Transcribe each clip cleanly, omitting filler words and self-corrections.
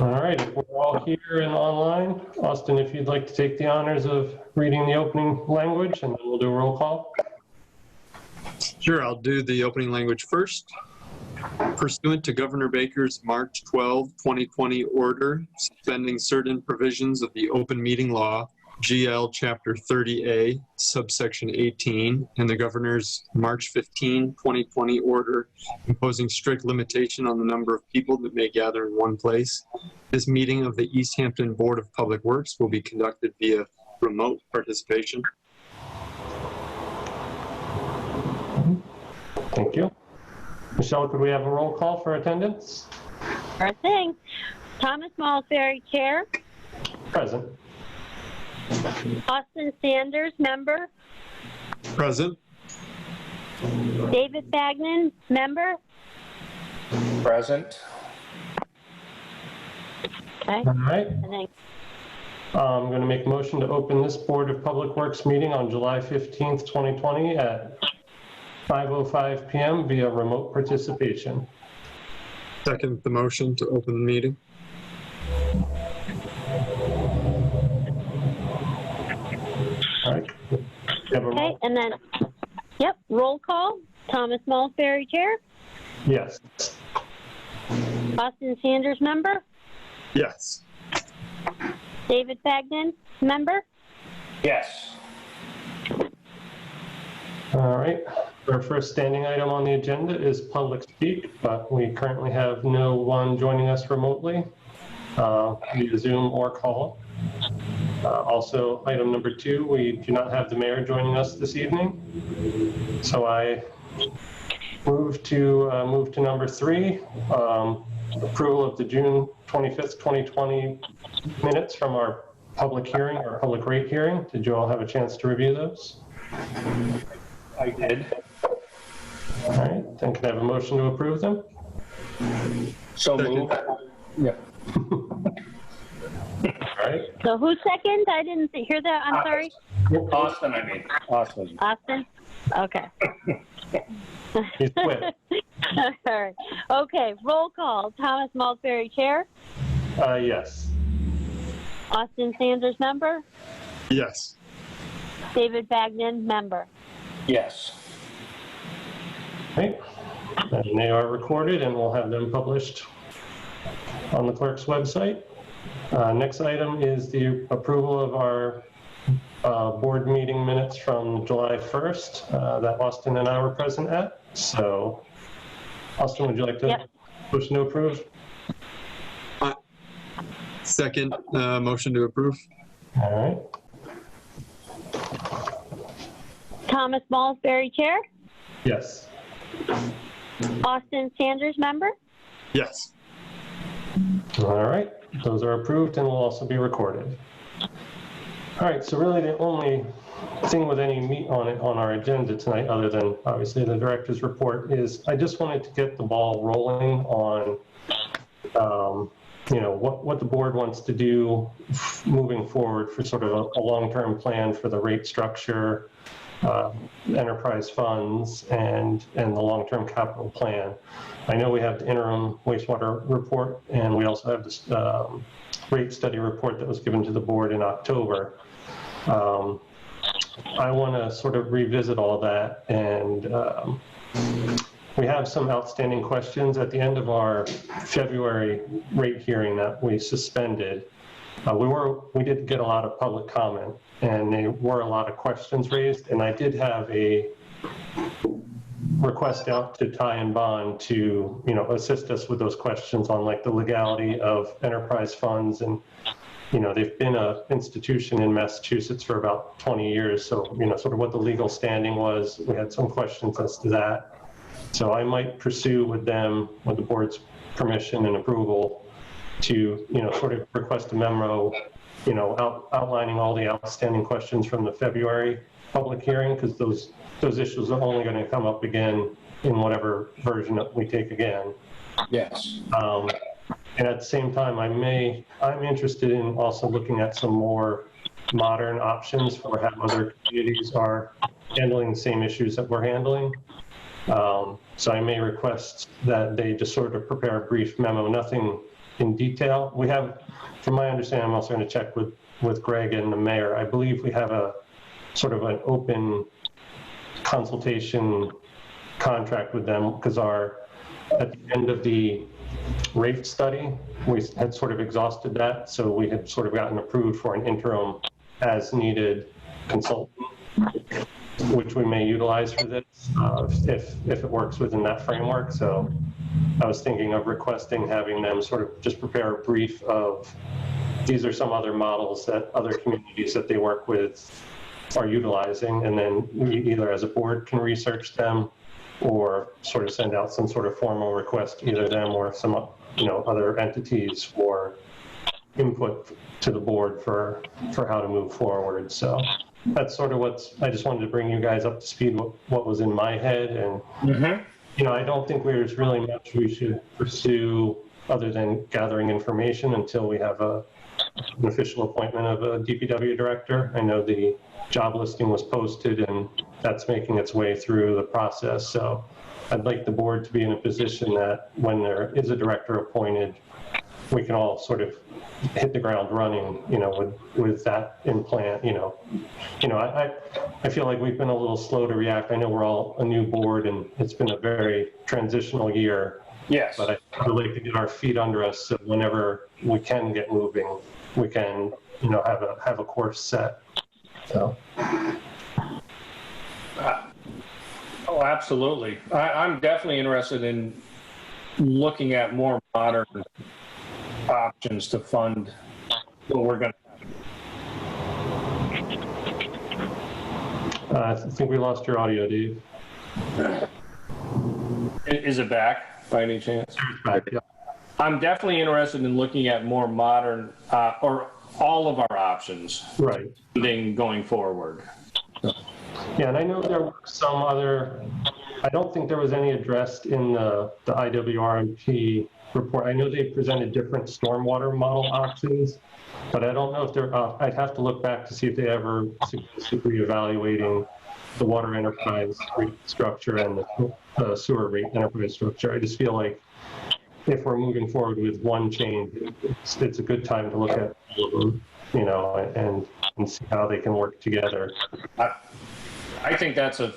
All right, if we're all here and online, Austin, if you'd like to take the honors of reading the opening language, and then we'll do a roll call. Sure, I'll do the opening language first. Pursuant to Governor Baker's March 12, 2020 order suspending certain provisions of the open meeting law, GL Chapter 30A, subsection 18, and the Governor's March 15, 2020 order imposing strict limitation on the number of people that may gather in one place, this meeting of the Easthampton Board of Public Works will be conducted via remote participation. Thank you. Michelle, could we have a roll call for attendance? Sure thing. Thomas Malsbury, Chair. Present. Austin Sanders, Member. Present. David Bagnan, Member. Present. Okay. All right. And then I'm going to make a motion to open this Board of Public Works meeting on July 15th, 2020 at 5:05 p.m. via remote participation. Second the motion to open the meeting. All right. okay, and then yep, roll call. Thomas Malsbury, Chair. Yes. Austin Sanders, Member. Yes. David Bagnan, Member. Yes. All right. Our first standing item on the agenda is public speak, but we currently have no one joining us remotely via Zoom or call. Also, item number 2, we do not have the mayor joining us this evening. So I move to number 3, approval of the June 25th, 2020 minutes from our public hearing, our public rate hearing. Did you all have a chance to review those? I did. All right, then can I have a motion to approve them? So moved. Yep. All right. So who's second? I didn't hear that. I'm sorry. Austin, I mean. Austin. Austin? Okay. He's quit. All right. Okay, roll call. Thomas Malsbury, Chair. Yes. Austin Sanders, Member. Yes. David Bagnan, Member. Yes. Okay. And they are recorded and we'll have them published on the clerk's website. Next item is the approval of our board meeting minutes from July 1st that Austin and I were present at. So, Austin, would you like to motion to approve? Second motion to approve. All right. Thomas Malsbury, Chair. Yes. Austin Sanders, Member. Yes. All right. Those are approved and will also be recorded. All right. So really the only thing with any meat on it on our agenda tonight, other than obviously the director's report, is I just wanted to get the ball rolling on what the board wants to do moving forward for sort of a long-term plan for the rate structure, enterprise funds, and the long-term capital plan. I know we have the interim wastewater report, and we also have this rate study report that was given to the board in October. I want to sort of revisit all that, and we have some outstanding questions at the end of our February rate hearing that we suspended. We did get a lot of public comment, and there were a lot of questions raised, and I did have a request out to Ty and Bond to, assist us with those questions on like the legality of enterprise funds. And, they've been an institution in Massachusetts for about 20 years. So, sort of what the legal standing was. We had some questions as to that. So I might pursue with them, with the board's permission and approval, to, sort of request a memo, outlining all the outstanding questions from the February public hearing, because those issues are only going to come up again in whatever version that we take again. Yes. And at the same time, I'm interested in also looking at some more modern options for how other communities are handling the same issues that we're handling. So I may request that they just sort of prepare a brief memo, nothing in detail. We have, from my understanding, I'm also going to check with Greg and the mayor. I believe we have a sort of an open consultation contract with them because at the end of the rate study, we had sort of exhausted that. So we had sort of gotten approved for an interim as needed consultant, which we may utilize for this if it works within that framework. So I was thinking of requesting having them sort of just prepare a brief of these are some other models that other communities that they work with are utilizing, and then we either as a board can research them or sort of send out some sort of formal request, either them or some other entities for input to the board for how to move forward. So that's sort of I just wanted to bring you guys up to speed what was in my head. And I don't think there's really much we should pursue other than gathering information until we have an official appointment of a DPW director. I know the job listing was posted and that's making its way through the process. So I'd like the board to be in a position that when there is a director appointed, we can all sort of hit the ground running, with that in plan. I feel like we've been a little slow to react. I know we're all a new board and it's been a very transitional year. Yes. But I'd like to get our feet under us so whenever we can get moving, we can, have a course set. So. Oh, absolutely. I'm definitely interested in looking at more modern options to fund what we're going to. I think we lost your audio, Dave. Is it back by any chance? It's back, yeah. I'm definitely interested in looking at more modern or all of our options. Right. Going forward. Yeah, and I know there were some other, I don't think there was any addressed in the IWRMP report. I know they presented different stormwater model options, but I don't know if they're, I'd have to look back to see if they ever suggested reevaluating the water enterprise rate structure and the sewer rate enterprise structure. I just feel like if we're moving forward with one change, it's a good time to look at all of them, and see how they can work together. I think that's a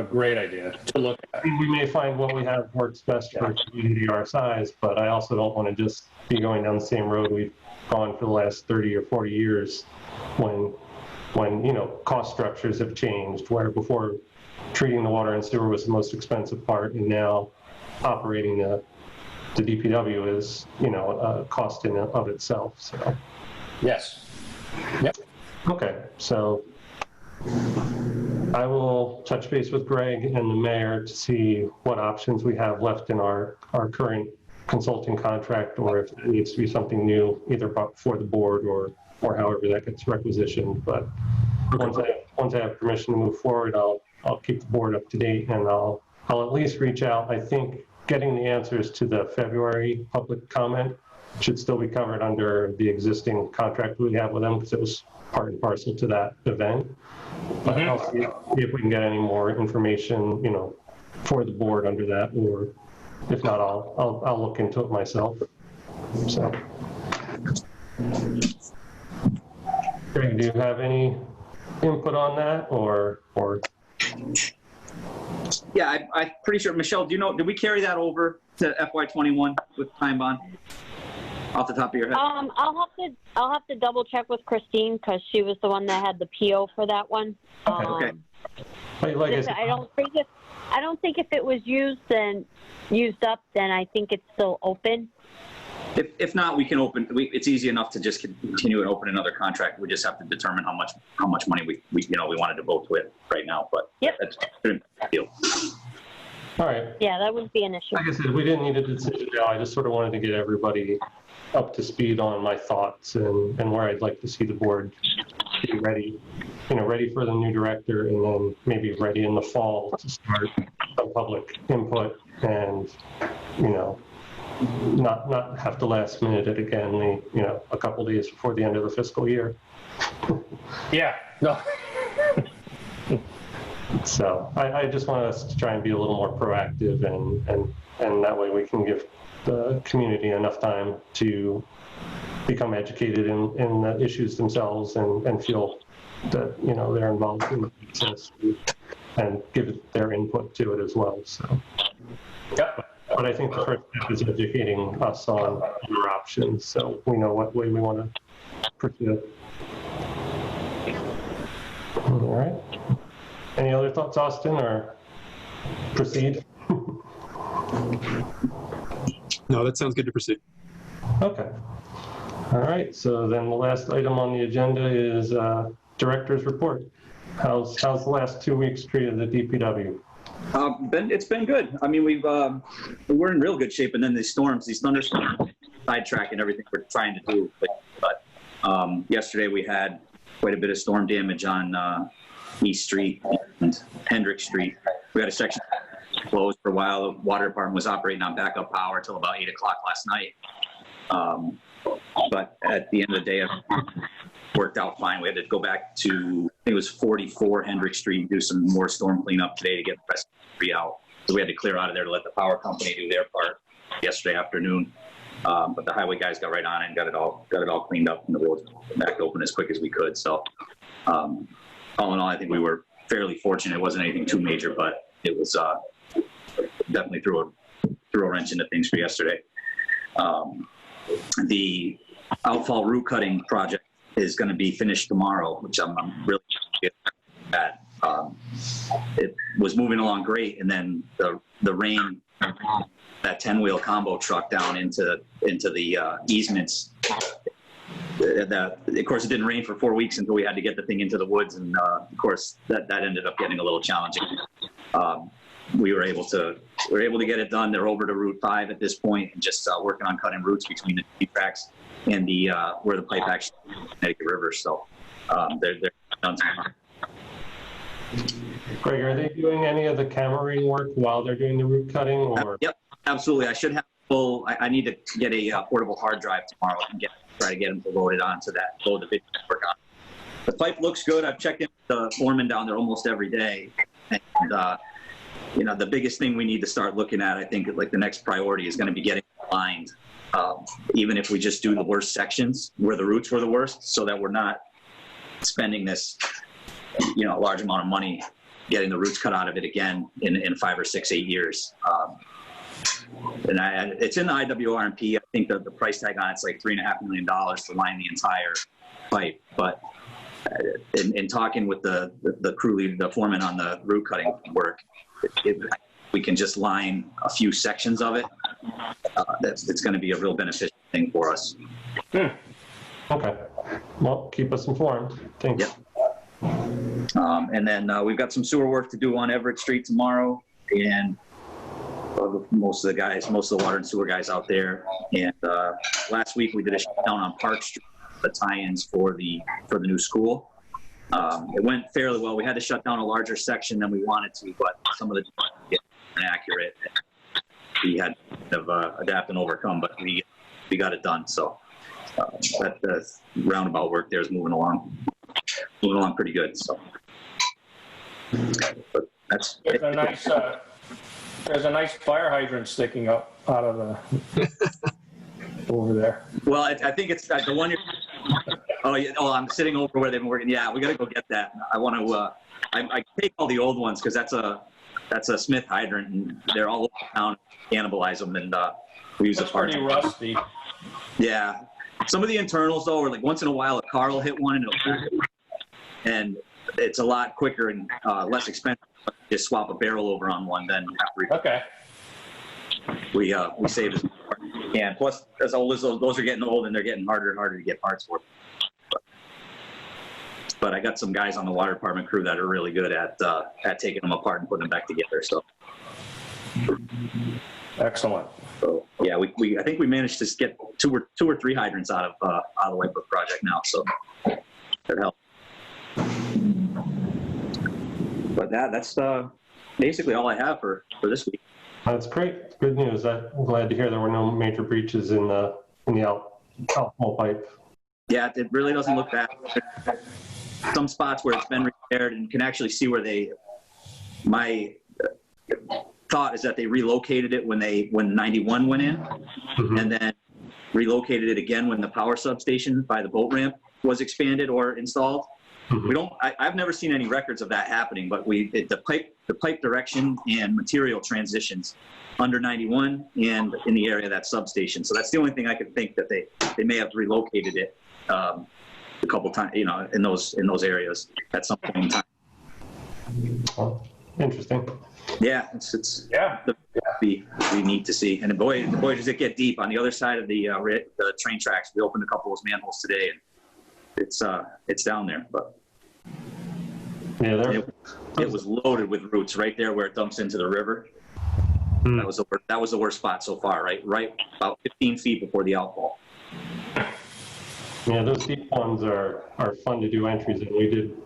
great idea to look at. We may find what we have works best for a community our size, but I also don't want to just be going down the same road we've gone for the last 30 or 40 years when cost structures have changed, where before treating the water and sewer was the most expensive part, and now operating the DPW is, a cost in and of itself. So. Yes. Yep. Okay, so I will touch base with Greg and the mayor to see what options we have left in our current consulting contract, or if it needs to be something new, either for the board or however that gets requisitioned. But once I have permission to move forward, I'll keep the board up to date, and I'll at least reach out. I think getting the answers to the February public comment should still be covered under the existing contract we have with them, because it was part and parcel to that event. But I'll see if we can get any more information, for the board under that, or if not, I'll look into it myself. So, Greg, do you have any input on that, or? Yeah, I'm pretty sure. Michelle, do you know, did we carry that over to FY21 with time bond off the top of your head? I'll have to double check with Christine, because she was the one that had the PO for that one. Okay. I don't think if it was used up, then I think it's still open. If not, we can open. It's easy enough to just continue and open another contract. We just have to determine how much money we wanted to vote with right now. But Yep. That's a big deal. All right. Yeah, that wouldn't be an issue. Like I said, we didn't need a decision now. I just sort of wanted to get everybody up to speed on my thoughts and where I'd like to see the board be ready, ready for the new director, and then maybe ready in the fall to start some public input and, not have to last minute it again, a couple days before the end of the fiscal year. Yeah. No. So I just want us to try and be a little more proactive, and that way we can give the community enough time to become educated in the issues themselves and feel that, they're involved in the process and give their input to it as well. So, Yep. but I think the first step is educating us on our options, so we know what way we want to pursue. All right. Any other thoughts, Austin, or proceed? No, that sounds good to proceed. Okay. All right. So then the last item on the agenda is director's report. How's the last 2 weeks treated the DPW? It's been good. I mean, we're in real good shape, and then these thunderstorms, sidetracking everything we're trying to do. But yesterday we had quite a bit of storm damage on East Street and Hendrick Street. We had a section closed for a while. The water department was operating on backup power till about 8 o'clock last night. But at the end of the day, it worked out fine. We had to go back to, I think it was 44 Hendrick Street, and do some more storm cleanup today to get the rest of the tree out. So we had to clear out of there to let the power company do their part yesterday afternoon. But the highway guys got right on it and got it all cleaned up, and the roads back open as quick as we could. So all in all, I think we were fairly fortunate. It wasn't anything too major, but it was definitely threw a wrench into things for yesterday. The outfall root cutting project is going to be finished tomorrow, which I'm really excited at. It was moving along great, and then the rain, that 10-wheel combo truck down into the easements. Of course, it didn't rain for 4 weeks until we had to get the thing into the woods, and of course that ended up getting a little challenging. We were able to get it done. They're over to Route 5 at this point, and just working on cutting roots between the T tracks and the where the pipe actually is in the Connecticut River. So they're done tomorrow. Greg, are they doing any of the cameraing work while they're doing the root cutting? Or? Yep, absolutely. I should have I need to get a portable hard drive tomorrow and try to get them to load it onto that, load the video work on. The pipe looks good. I've checked in with the foreman down there almost every day. And, the biggest thing we need to start looking at, I think, like the next priority is going to be getting lined. Even if we just do the worst sections where the roots were the worst, so that we're not spending this, a large amount of money getting the roots cut out of it again in 5 or 6, 8 years. And it's in the IWRMP. I think the price tag on it's like $3.5 million to line the entire pipe. But in talking with the crew lead, the foreman on the root cutting work, we can just line a few sections of it. It's going to be a real beneficial thing for us. Okay. Well, keep us informed. Thanks. Yep. And then we've got some sewer work to do on Everett Street tomorrow, and most of the water and sewer guys out there. And last week we did a shutdown on Park Street, the tie-ins for the new school. It went fairly well. We had to shut down a larger section than we wanted to, but some of the get inaccurate. We had to adapt and overcome, but we got it done. So that roundabout work there is moving along pretty good. So, but that's there's a nice fire hydrant sticking up out of the over there. Well, I think it's the one you're. Oh, yeah. Oh, I'm sitting over where they've been working. Yeah, we got to go get that. I want to. I take all the old ones because that's a Smith hydrant, and they're all over town. Cannibalize them, and we use a part. Pretty rusty. Yeah, some of the internals though are like once in a while a car will hit one, and it's a lot quicker and less expensive. Just swap a barrel over on one, then okay. We save as much as we can. Plus, as old as those are getting old, and they're getting harder and harder to get parts for. But I got some guys on the water department crew that are really good at taking them apart and putting them back together. So excellent. So yeah, I think we managed to get two or three hydrants out of the Whitebrook project now. So that helped. But that's basically all I have for this week. That's great. Good news. I'm glad to hear there were no major breaches in the outfall pipe. Yeah, it really doesn't look bad. Some spots where it's been repaired, and you can actually see where thought is that they relocated it when 91 went in, and then relocated it again when the power substation by the boat ramp was expanded or installed. I've never seen any records of that happening, but the pipe direction and material transitions under 91 and in the area of that substation. So that's the only thing I could think that they may have relocated it a couple times, you know, in those areas at some point in time. Oh, interesting. Yeah, it's be neat to see. And boy, does it get deep on the other side of the train tracks. We opened a couple of those manholes today, and it's down there. But yeah, it was loaded with roots right there where it dumps into the river. That was the worst spot so far. Right about 15 feet before the outfall. Yeah, those deep ones are fun to do entries in. We did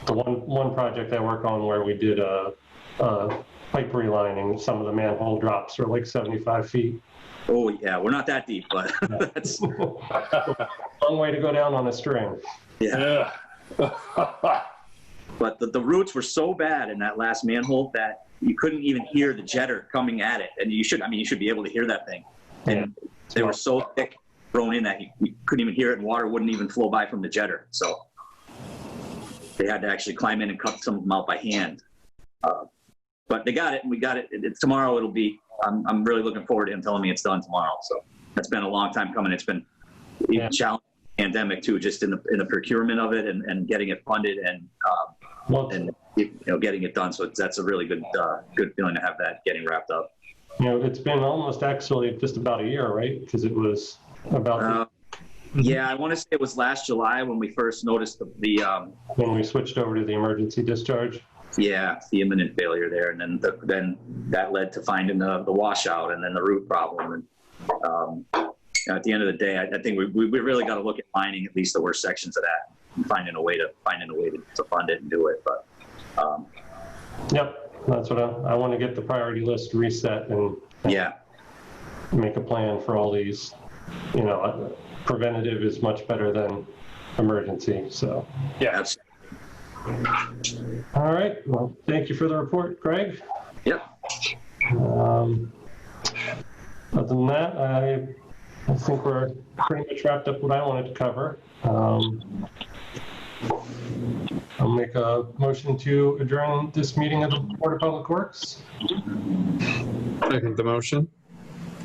the one project I work on where we did a pipe relining. Some of the manhole drops are like 75 feet. Oh yeah, we're not that deep, but that's a long way to go down on a string. Yeah. But the roots were so bad in that last manhole that you couldn't even hear the jetter coming at it, and you should be able to hear that thing. And they were so thick, thrown in that you couldn't even hear it, and water wouldn't even flow by from the jetter. So they had to actually climb in and cut some of them out by hand. But they got it, and we got it. Tomorrow it'll be. I'm really looking forward to him telling me it's done tomorrow. So that's been a long time coming. It's been a challenging pandemic too, just in the procurement of it and getting it funded and getting it done. So that's a really good feeling to have that getting wrapped up. You know, it's been almost actually just about a year, right? Because it was about. Yeah, I want to say it was last July when we first noticed the when we switched over to the emergency discharge. Yeah, the imminent failure there, and then that led to finding the washout and then the root problem. And at the end of the day, I think we really got to look at lining at least the worst sections of that and finding a way to fund it and do it. But yep, that's what I want to get the priority list reset and make a plan for all these. You know, preventative is much better than emergency. So yes. All right. Well, thank you for the report, Greg. Yep. Other than that, I think we're pretty much wrapped up what I wanted to cover. I'll make a motion to adjourn this meeting of the Board of Public Works. Second the motion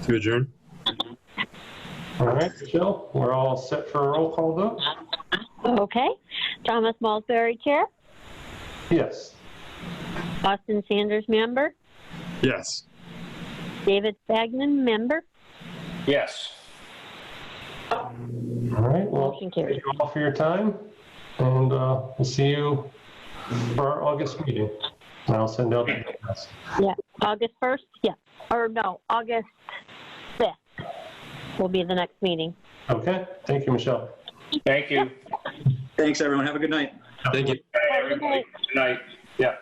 to adjourn. All right, Michelle, we're all set for a roll call vote? Okay. Thomas Malsbury, Chair. Yes. Austin Sanders, member. Yes. David Spagnan, member. Yes. All right, well, Motion thank carries. you all for your time, and we'll see you for our August meeting. And I'll send out the emails. Yeah, August 1st, yeah. Or no, August 5th will be the next meeting. Okay, thank you, Michelle. Thank you. Thanks, everyone. Have a good night. Thank you. Have a good night. Good night. Yeah.